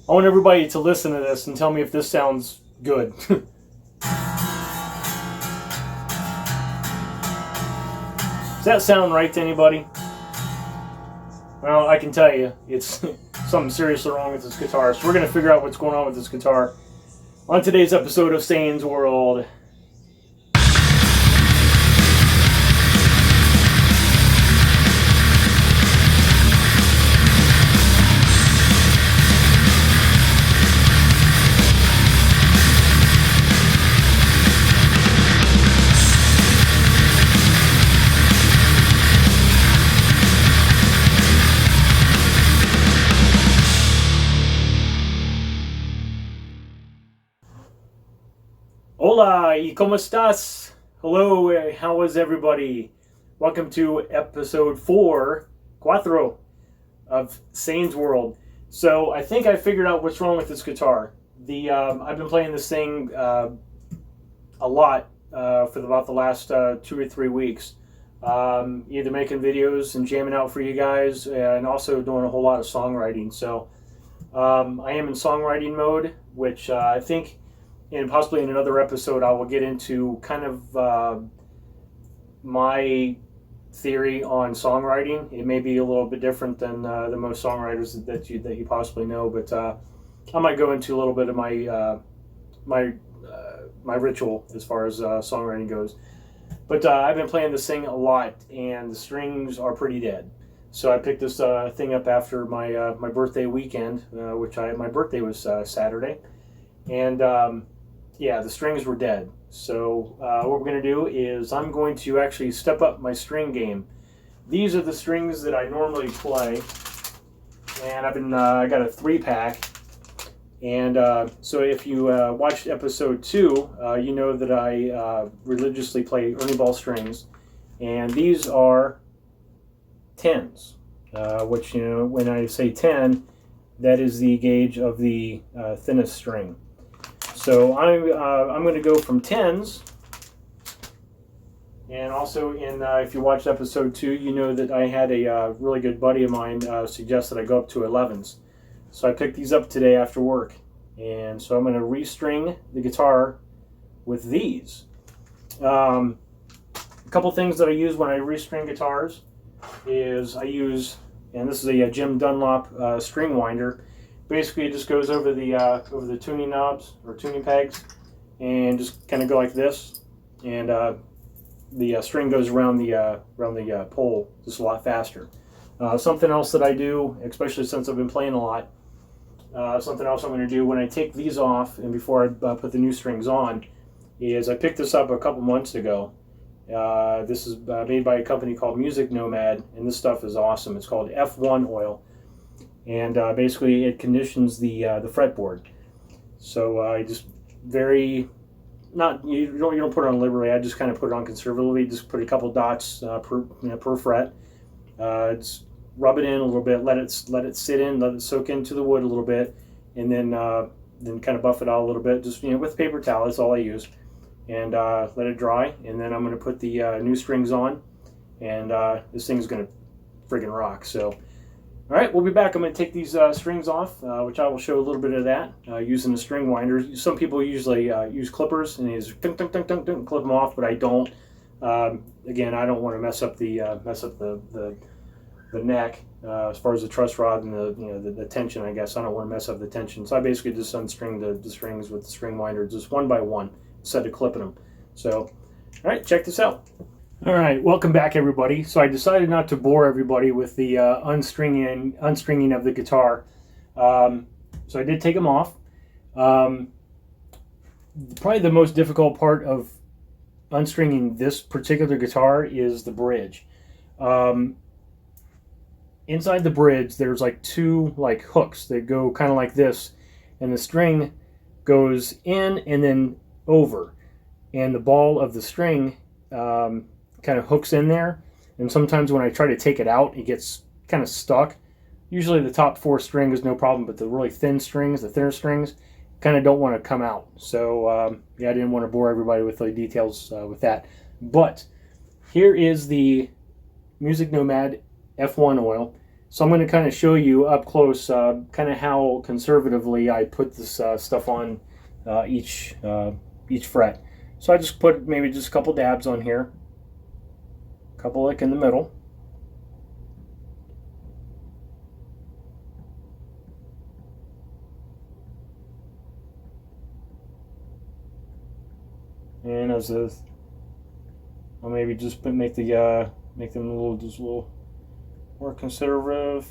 I want everybody to listen to this and tell me if this sounds good. Does that sound right to anybody? Well, I can tell you, it's something seriously wrong with this guitar. So we're going to figure out what's going on with this guitar on today's episode of Sane's World. Hola, y cómo estás? Hello, how is everybody? Welcome to episode 4 of Sane's World. So I think I figured out what's wrong with this guitar. I've been playing this thing a lot for about the last 2 or 3 weeks. Either making videos and jamming out for you guys, and also doing a whole lot of songwriting. So I am in songwriting mode, which I think, and possibly in another episode, I will get into kind of my theory on songwriting. It may be a little bit different than most songwriters that you possibly know, but I might go into a little bit of my ritual as far as songwriting goes. But I've been playing this thing a lot, and the strings are pretty dead. So I picked this thing up after my birthday weekend, my birthday was Saturday, and yeah, the strings were dead. So what we're going to do is I'm going to actually step up my string game. These are the strings that I normally play, and I got a 3-pack. And so if you watched episode 2, you know that I religiously play Ernie Ball strings, and these are 10s, which, you know, when I say 10, that is the gauge of the thinnest string. So I'm going to go from 10s, and also if you watched episode 2, you know that I had a really good buddy of mine suggest that I go up to 11s. So I picked these up today after work, and so I'm going to restring the guitar with these. A couple things that I use when I restring guitars is I use, and this is a Jim Dunlop string winder. Basically, it just goes over the tuning knobs or tuning pegs, and just kind of go like this, and the string goes around the pole just a lot faster. Something else that I do, especially since I've been playing a lot, something else I'm going to do when I take these off and before I put the new strings on, is I picked this up a couple months ago. This is made by a company called Music Nomad, and this stuff is awesome. It's called F1 oil. And basically it conditions the fretboard. So I just you don't put it on liberally. I just kind of put it on conservatively. Just put a couple dots per fret. Just rub it in a little bit. Let it sit in. Let it soak into the wood a little bit, and then kind of buff it out a little bit. Just with paper towel. That's all I use, and let it dry. And then I'm going to put the new strings on, and this thing's going to friggin' rock. So. All right, we'll be back. I'm going to take these strings off, which I will show a little bit of that using the string winder. Some people usually use clippers and just clip them off, but I don't. Again, I don't want to mess up the neck as far as the truss rod and the tension. I guess I don't want to mess up the tension, so I basically just unstring the strings with the string winder, just one by one, instead of clipping them. So, all right, check this out. All right, welcome back, everybody. So I decided not to bore everybody with the unstringing of the guitar. So I did take them off. Probably the most difficult part of unstringing this particular guitar is the bridge. Inside the bridge, there's like 2 hooks that go kind of like this, and the string goes in and then over, and the ball of the string kind of hooks in there, and sometimes when I try to take it out, it gets kind of stuck. Usually the top 4 strings is no problem, but the really thin strings, the thinner strings, kind of don't want to come out. So yeah, I didn't want to bore everybody with the details with that. But here is the Music Nomad F1 oil. So I'm going to kind of show you up close kind of how conservatively I put this stuff on each fret. So I just put maybe just a couple dabs on here, a couple like in the middle. And as I'll maybe just make them a little more conservative.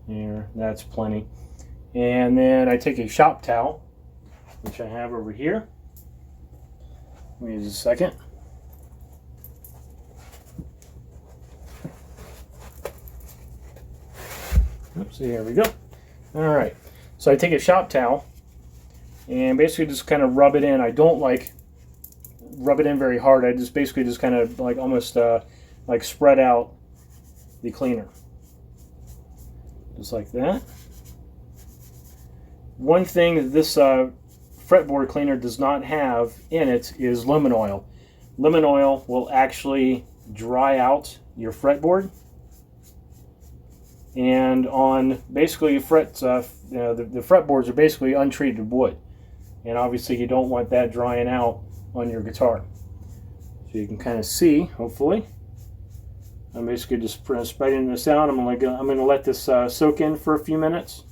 Here, that's plenty. And then I take a shop towel, which I have over here. Give me just a second. Oops, here we go. All right, so I take a shop towel and basically just kind of rub it in. I don't like rub it in very hard. I just basically just kind of like almost like spread out the cleaner. Just like that. One thing that this fretboard cleaner does not have in it is lemon oil. Lemon oil will actually dry out your fretboard. And on basically frets, the fretboards are basically untreated wood. And obviously you don't want that drying out on your guitar. So you can kind of see, hopefully. I'm basically just spreading this out. I'm going to let this soak in for a few minutes.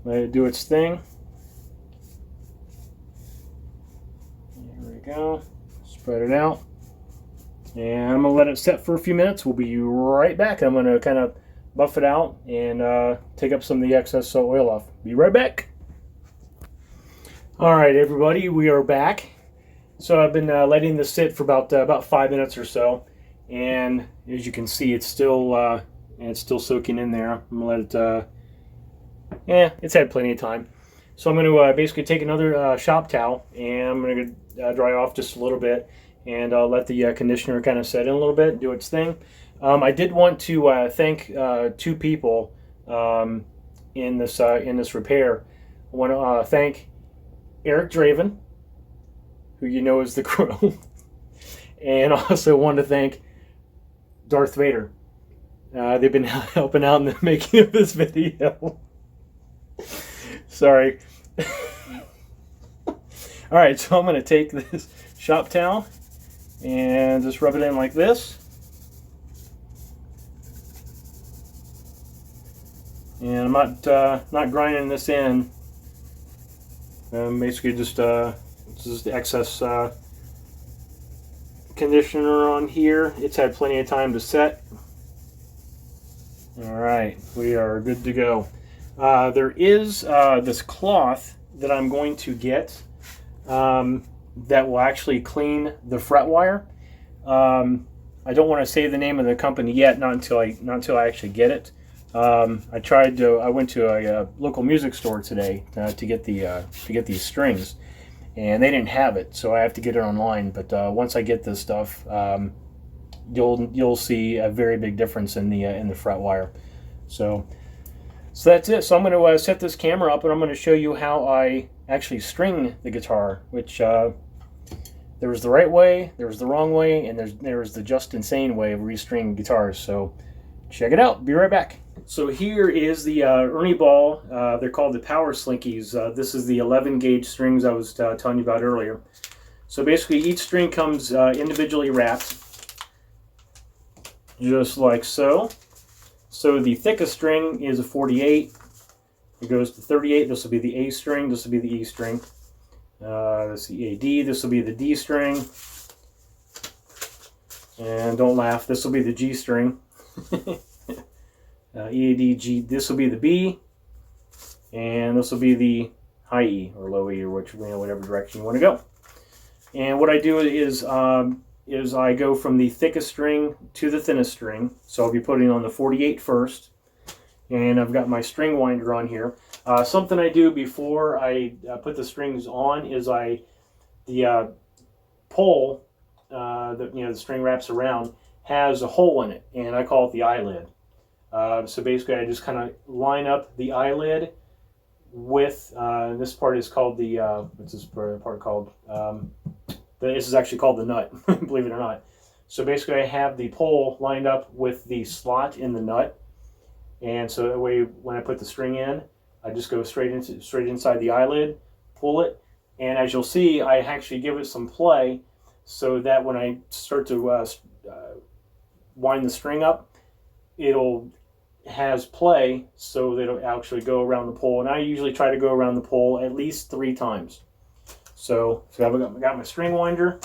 Let it do its thing. There we go. Spread it out. And I'm going to let it set for a few minutes. We'll be right back. I'm going to kind of buff it out and take up some of the excess oil off. Be right back. All right, everybody, we are back. So I've been letting this sit for about 5 minutes or so, and as you can see, it's still soaking in there. I'm gonna let it. It's had plenty of time. So I'm going to basically take another shop towel and I'm going to dry off just a little bit and let the conditioner kind of set in a little bit, do its thing. I did want to thank two people in this repair. I want to thank Eric Draven, who you know is the Crow, and also want to thank Darth Vader. They've been helping out in the making of this video. Sorry. Alright, so I'm going to take this shop towel and just rub it in like this. And I'm not grinding this in. Basically just excess conditioner on here. It's had plenty of time to set. Alright, we are good to go. There is this cloth that I'm going to get that will actually clean the fret wire. I don't want to say the name of the company yet, not until I actually get it. I went to a local music store today to get these strings, and they didn't have it, so I have to get it online. But once I get this stuff, you'll see a very big difference in the fret wire. So that's it. So I'm going to set this camera up, and I'm going to show you how I actually string the guitar. Which there was the right way, there was the wrong way, and there was the just insane way of restringing guitars. So check it out. Be right back. So here is the Ernie Ball. They're called the Power Slinkies. This is the 11 gauge strings I was telling you about earlier. So basically each string comes individually wrapped, just like so. So the thickest string is a 48. It goes to 38. This will be the A string. This will be the E string. This is the AD. This will be the D string. And don't laugh. This will be the G string. EAD, G. This will be the B. And this will be the high E or low E, or whatever direction you want to go. And what I do is I go from the thickest string to the thinnest string. So I'll be putting on the 48 first. And I've got my string winder on here. Something I do before I put the strings on is the pole that the string wraps around has a hole in it, and I call it the eyelid. So basically I just kind of line up the eyelid with this part is called the what's this part called? The This is actually called the nut, believe it or not. So basically I have the pole lined up with the slot in the nut. And so that way when I put the string in, I just go straight inside the eyelid, pull it. And as you'll see, I actually give it some play so that when I start to wind the string up, it'll has play so that it'll actually go around the pole. And I usually try to go around the pole at least 3 times. So I've got my string winder.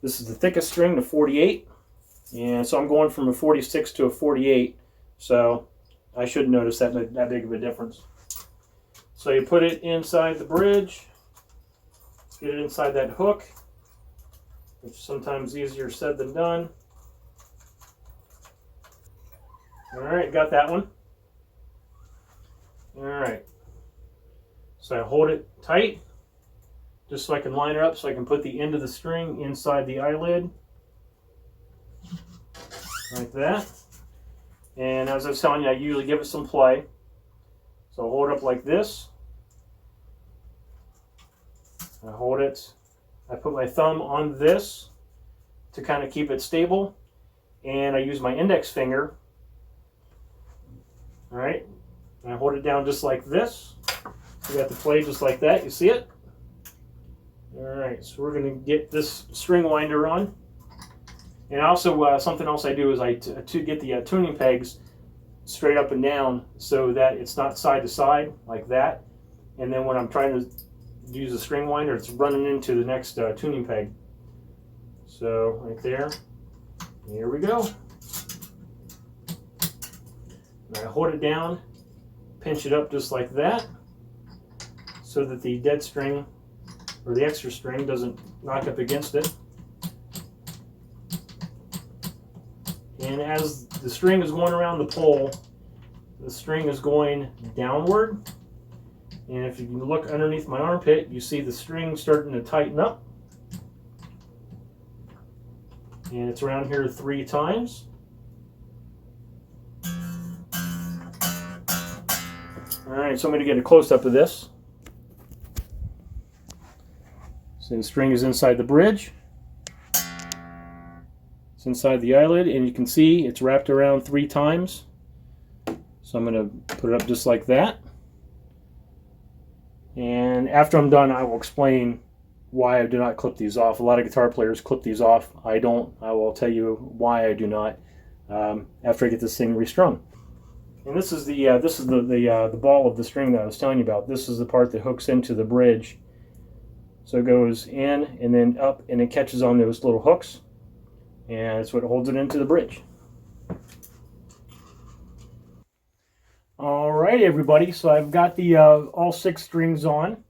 This is the thickest string, the 48. And so I'm going from a 46 to a 48. So I shouldn't notice that big of a difference. So you put it inside the bridge, get it inside that hook, which is sometimes easier said than done. All right, got that one. All right. So I hold it tight, just so I can line it up, so I can put the end of the string inside the eyelid, like that. And as I was telling you, I usually give it some play. So I'll hold it up like this. I hold it. I put my thumb on this to kind of keep it stable, and I use my index finger. All right, and I hold it down just like this. You got the play just like that. You see it? All right, so we're going to get this string winder on. And also, something else I do is to get the tuning pegs straight up and down so that it's not side to side like that. And then when I'm trying to use the string winder, it's running into the next tuning peg. So right there. Here we go. I hold it down, pinch it up just like that, so that the dead string or the extra string doesn't knock up against it. And as the string is going around the pole, the string is going downward. And if you can look underneath my armpit, you see the string starting to tighten up. And it's around here 3 times. All right, so I'm going to get a close-up of this. So the string is inside the bridge. It's inside the eyelid, and you can see it's wrapped around 3 times. So I'm going to put it up just like that. And after I'm done, I will explain why I do not clip these off. A lot of guitar players clip these off. I don't. I will tell you why I do not after I get this thing restrung. And this is the ball of the string that I was telling you about. This is the part that hooks into the bridge. So it goes in and then up, and it catches on those little hooks, and that's what holds it into the bridge. All right, everybody. So I've got the all 6 strings on.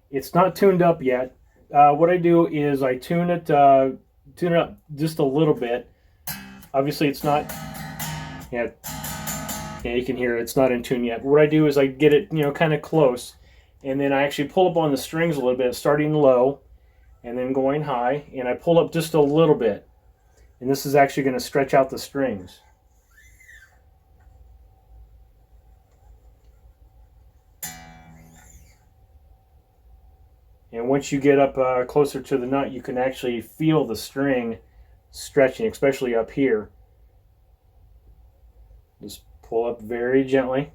It's not tuned up yet. What I do is I tune it up just a little bit. Obviously, it's not. Yeah, you can hear it. It's not in tune yet. But what I do is I get it, kind of close, and then I actually pull up on the strings a little bit, starting low, and then going high, and I pull up just a little bit. And this is actually going to stretch out the strings. And once you get up closer to the nut, you can actually feel the string stretching, especially up here. Just pull up very gently.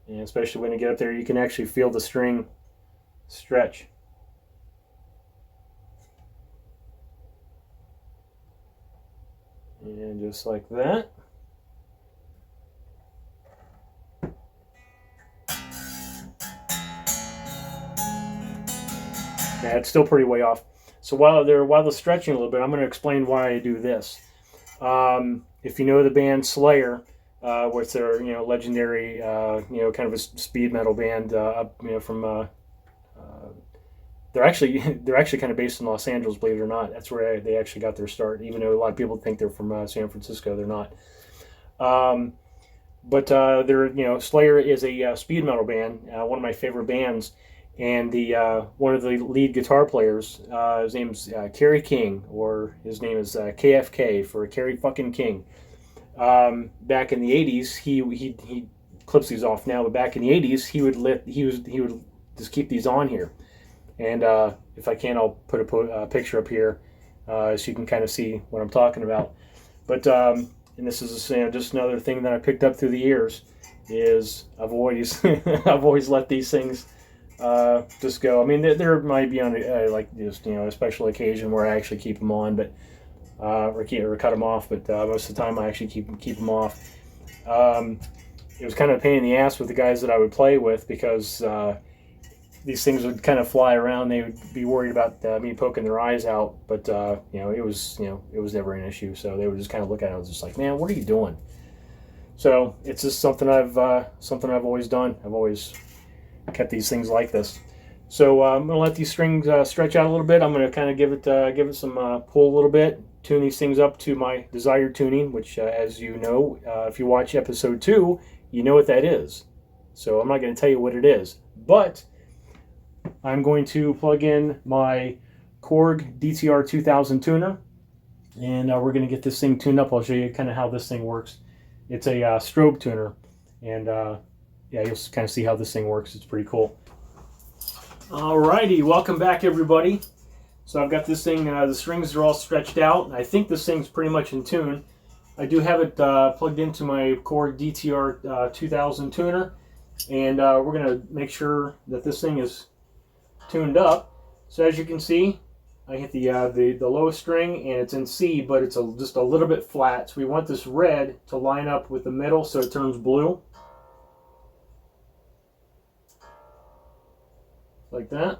And especially when you get up there, you can actually feel the string stretch. And just like that. Yeah, it's still pretty way off. So while they're stretching a little bit, I'm going to explain why I do this. If you know the band Slayer, what's their legendary kind of a speed metal band from they're actually kind of based in Los Angeles, believe it or not. That's where they actually got their start. Even though a lot of people think they're from San Francisco, they're not. But they're Slayer is a speed metal band, one of my favorite bands. And the one of the lead guitar players, his name's Kerry King, or his name is KFK for Kerry fucking King. Back in the '80s, he clips these off now, but back in the '80s, he would just keep these on here. And if I can, I'll put a picture up here so you can kind of see what I'm talking about. But and this is just another thing that I picked up through the years is I've always I've always let these things just go. I mean, there might be on like just a special occasion where I actually keep them on, but or cut them off. But most of the time I actually keep them off. It was kind of a pain in the ass with the guys that I would play with because these things would kind of fly around. They would be worried about me poking their eyes out, but it was never an issue. So they would just kind of look at it. I was just like, man, what are you doing? So it's just something I've always done. I've always kept these things like this. So I'm gonna let these strings stretch out a little bit. I'm gonna kind of give it some pull a little bit, tune these things up to my desired tuning, which as you know, if you watch episode 2, you know what that is. So I'm not going to tell you what it is, but I'm going to plug in my Korg DTR1000 tuner, and we're going to get this thing tuned up. I'll show you kind of how this thing works. It's a strobe tuner, and yeah, you'll kind of see how this thing works. It's pretty cool. Alrighty, welcome back everybody. So I've got this thing, the strings are all stretched out, and I think this thing's pretty much in tune. I do have it plugged into my Korg DTR1000 tuner, and we're going to make sure that this thing is tuned up. So as you can see, I hit the lowest string, and it's in C, but it's just a little bit flat. So we want this red to line up with the middle so it turns blue. Like that.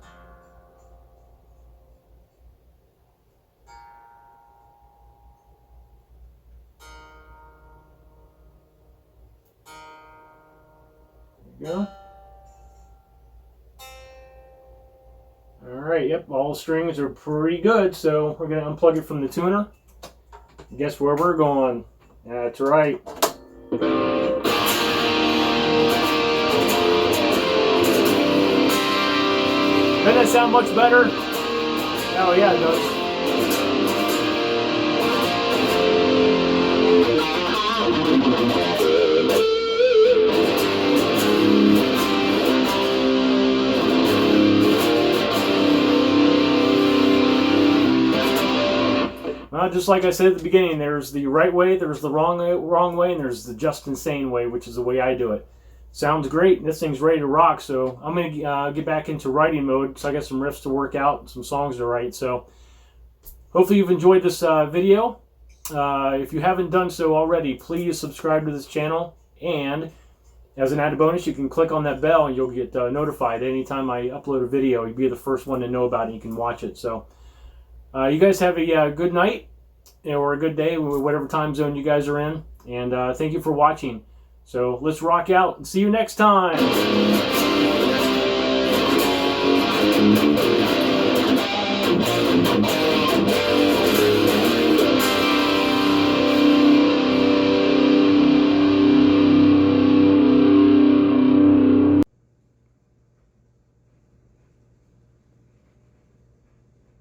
Go. Alright, yep, all the strings are pretty good, so we're going to unplug it from the tuner. Guess where we're going? That's right. Doesn't that sound much better? Oh yeah, it does. Well, just like I said at the beginning, there's the right way, there's the wrong way, and there's the just insane way, which is the way I do it. Sounds great. This thing's ready to rock, so I'm going to get back into writing mode, so I got some riffs to work out and some songs to write. So hopefully you've enjoyed this video. If you haven't done so already, please subscribe to this channel, and as an added bonus, you can click on that bell and you'll get notified anytime I upload a video. You'll be the first one to know about it, and you can watch it. So you guys have a good night or a good day, whatever time zone you guys are in, and thank you for watching. So let's rock out and see you next time.